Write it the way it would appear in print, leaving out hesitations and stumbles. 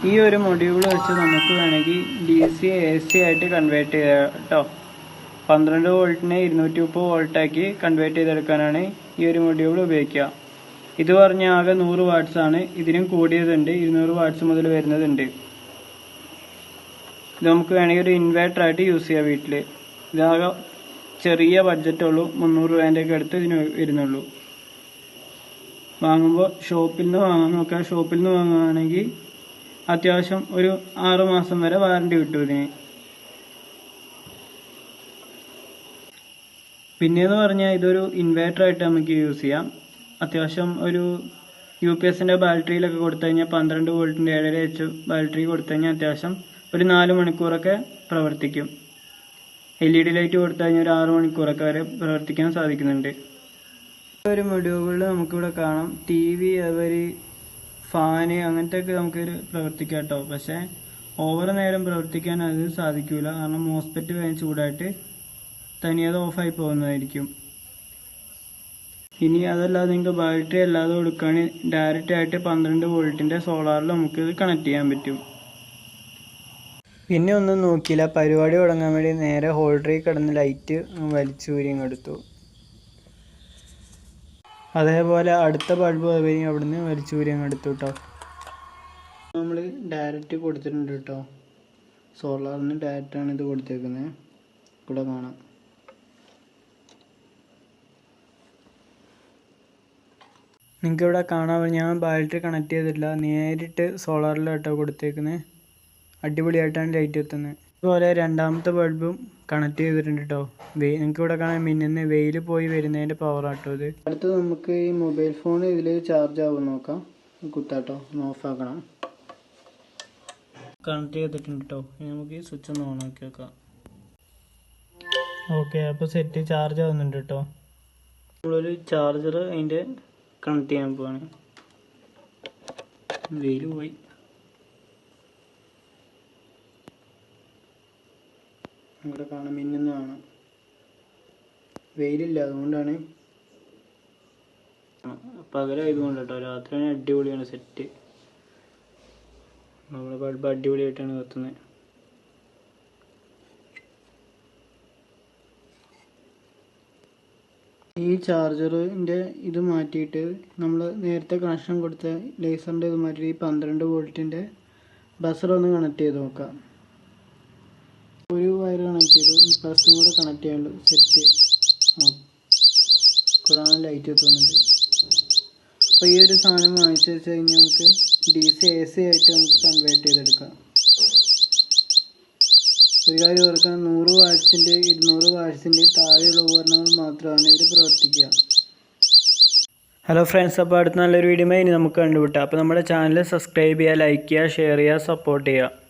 ഈ ഒരു മൊഡ്യൂൾ വെച്ച് നമുക്ക് വേണമെങ്കിൽ DC AC ആയിട്ട് കൺവേർട്ട് ചെയ്യാം കേട്ടോ. 12 വോൾട്ടിനെ 230 വോൾട്ടാക്കി കൺവേർട്ട് ചെയ്തെടുക്കാനാണ് ഈ ഒരു മൊഡ്യൂൾ ഉപയോഗിക്കുക. ഇത് പറഞ്ഞ ആകെ 100 വാട്ട്സ് ആണ്. ഇതിനും കൂടിയതുണ്ട്, 200 വാട്ട്സ് മുതൽ വരുന്നതുണ്ട്. ഇത് നമുക്ക് വേണമെങ്കിൽ ഒരു ഇൻവേർട്ടർ ആയിട്ട് യൂസ് ചെയ്യാം വീട്ടിൽ. ഇതാകെ ചെറിയ ബഡ്ജറ്റുള്ളൂ, 300 രൂപേൻ്റെ ഒക്കെ അടുത്ത് ഇതിന് വരുന്നുള്ളൂ. വാങ്ങുമ്പോൾ ഷോപ്പിൽ നിന്ന് വാങ്ങാൻ നോക്കുക. ഷോപ്പിൽ നിന്ന് വാങ്ങുകയാണെങ്കിൽ അത്യാവശ്യം ഒരു 6 മാസം വരെ വാറണ്ടി കിട്ടും ഇതിന്. പിന്നെയെന്ന് പറഞ്ഞാൽ ഇതൊരു ഇൻവേർട്ടർ ആയിട്ട് നമുക്ക് യൂസ് ചെയ്യാം. അത്യാവശ്യം ഒരു UPSൻ്റെ ബാറ്ററിയിലൊക്കെ കൊടുത്തു കഴിഞ്ഞാൽ 12 വോൾട്ടിൻ്റെ 7.5 ബാറ്ററി കൊടുത്തു കഴിഞ്ഞാൽ അത്യാവശ്യം ഒരു 4 മണിക്കൂറൊക്കെ പ്രവർത്തിക്കും. LED ലൈറ്റ് കൊടുത്തു കഴിഞ്ഞാൽ ഒരു 6 മണിക്കൂറൊക്കെ വരെ പ്രവർത്തിക്കാൻ സാധിക്കുന്നുണ്ട്. ഒരു മൊഡ്യൂളിൽ നമുക്കിവിടെ കാണാം TV, ഫാന് അങ്ങനത്തെ ഒക്കെ നമുക്ക് പ്രവർത്തിക്കാം കേട്ടോ. പക്ഷേ ഓവർ നേരം പ്രവർത്തിക്കാൻ അത് സാധിക്കില്ല, കാരണം മോസ്ഫെറ്റ് വേഗം ചൂടായിട്ട് തനിയത് ഓഫായി പോകുന്നതായിരിക്കും. ഇനി അതല്ലാതെ നിങ്ങൾക്ക് ബാറ്ററി അല്ലാതെ കൊടുക്കുകയാണെങ്കിൽ ഡയറക്റ്റ് ആയിട്ട് 12 വോൾട്ടിൻ്റെ സോളാറിൽ നമുക്ക് ഇത് കണക്ട് ചെയ്യാൻ പറ്റും. പിന്നെ ഒന്നും നോക്കിയില്ല, പരിപാടി തുടങ്ങാൻ വേണ്ടി നേരെ ഹോൾഡറിൽ കിടന്ന് ലൈറ്റ് വലിച്ചൂരിയും എടുത്തു. അതേപോലെ അടുത്ത ബൾബ് അവിടുന്ന് വലിച്ചൂരിയും എടുത്തു കേട്ടോ. നമ്മൾ ഡയറക്റ്റ് കൊടുത്തിട്ടുണ്ട് കേട്ടോ, സോളാറിന് ഡയറക്റ്റാണ് ഇത് കൊടുത്തേക്കുന്നത്. ഇവിടെ കാണാം. നിങ്ങൾക്ക് ഇവിടെ കാണാൻ, ഞാൻ ബാറ്ററി കണക്ട് ചെയ്തിട്ടില്ല, നേരിട്ട് സോളാറിലോട്ടോ കൊടുത്തേക്കുന്നത്. അടിപൊളിയായിട്ടാണ് ലൈറ്റ് എത്തുന്നത്. അതുപോലെ രണ്ടാമത്തെ ബൾബും കണക്ട് ചെയ്തിട്ടുണ്ട് കേട്ടോ. നിങ്ങൾക്ക് ഇവിടെ കാണാൻ മിന്നുന്ന വെയിൽ പോയി വരുന്നതിൻ്റെ പവറാട്ടോ ഇത്. അടുത്ത് നമുക്ക് ഈ മൊബൈൽ ഫോൺ ഇതിൽ ചാർജ് ആവും നോക്കാം. കുത്താട്ടോ, ഒന്ന് ഓഫാക്കണം. കണക്ട് ചെയ്തിട്ടുണ്ട് കേട്ടോ. ഇനി നമുക്ക് ഈ സ്വിച്ച് ഒന്ന് ഓൺ ആക്കി വെക്കാം. ഓക്കെ, അപ്പോൾ സെറ്റ് ചാർജ് ആവുന്നുണ്ട് കേട്ടോ. നമ്മളൊരു ചാർജർ അതിൻ്റെ കണക്ട് ചെയ്യാൻ പോവാണ്. വെയിൽ പോയി. ഇവിടെ കാണാം മിന്നുന്ന കാണാം. വെയിലില്ല, അതുകൊണ്ടാണ്. പകലായതുകൊണ്ട് കേട്ടോ. രാത്രിയാണ് അടിപൊളിയാണ് സെറ്റ്. നമ്മുടെ ബൾബ് അടിപൊളിയായിട്ടാണ് കത്തുന്നത്. ഈ ചാർജറിൻ്റെ ഇത് മാറ്റിയിട്ട് നമ്മൾ നേരത്തെ കണക്ഷൻ കൊടുത്ത ലേസറിൻ്റെ ഇത് മാറ്റിയിട്ട് ഈ 12 വോൾട്ടിൻ്റെ ബസർ ഒന്ന് കണക്ട് ചെയ്ത് നോക്കാം. ഒരു വയർ കണക്ട് ചെയ്തു, ഈ പ്ലസും കൂടെ കണക്ട് ചെയ്യാനുള്ളൂ. സെറ്റ് കുറേ ലൈറ്റ് എത്തുന്നുണ്ട്. അപ്പോൾ ഈ ഒരു സാധനം വാങ്ങിച്ചു വെച്ച് കഴിഞ്ഞാൽ നമുക്ക് DC AC ആയിട്ട് നമുക്ക് കൺവേർട്ട് ചെയ്തെടുക്കാം. ഒരു കാര്യം ഓർക്കണം, 100 വാട്ട്സിൻ്റെ 200 വാട്ട്സിൻ്റെ താഴെയുള്ള ഉപകരണങ്ങൾ മാത്രമാണ് ഇതിൽ പ്രവർത്തിക്കുക. ഹലോ ഫ്രണ്ട്സ്, അപ്പോൾ അടുത്ത നല്ലൊരു വീഡിയോ ഇനി നമുക്ക് കണ്ടുപിട്ടാം. അപ്പോൾ നമ്മുടെ ചാനൽ സബ്സ്ക്രൈബ് ചെയ്യുക, ലൈക്ക് ചെയ്യുക, ഷെയർ ചെയ്യുക, സപ്പോർട്ട് ചെയ്യുക.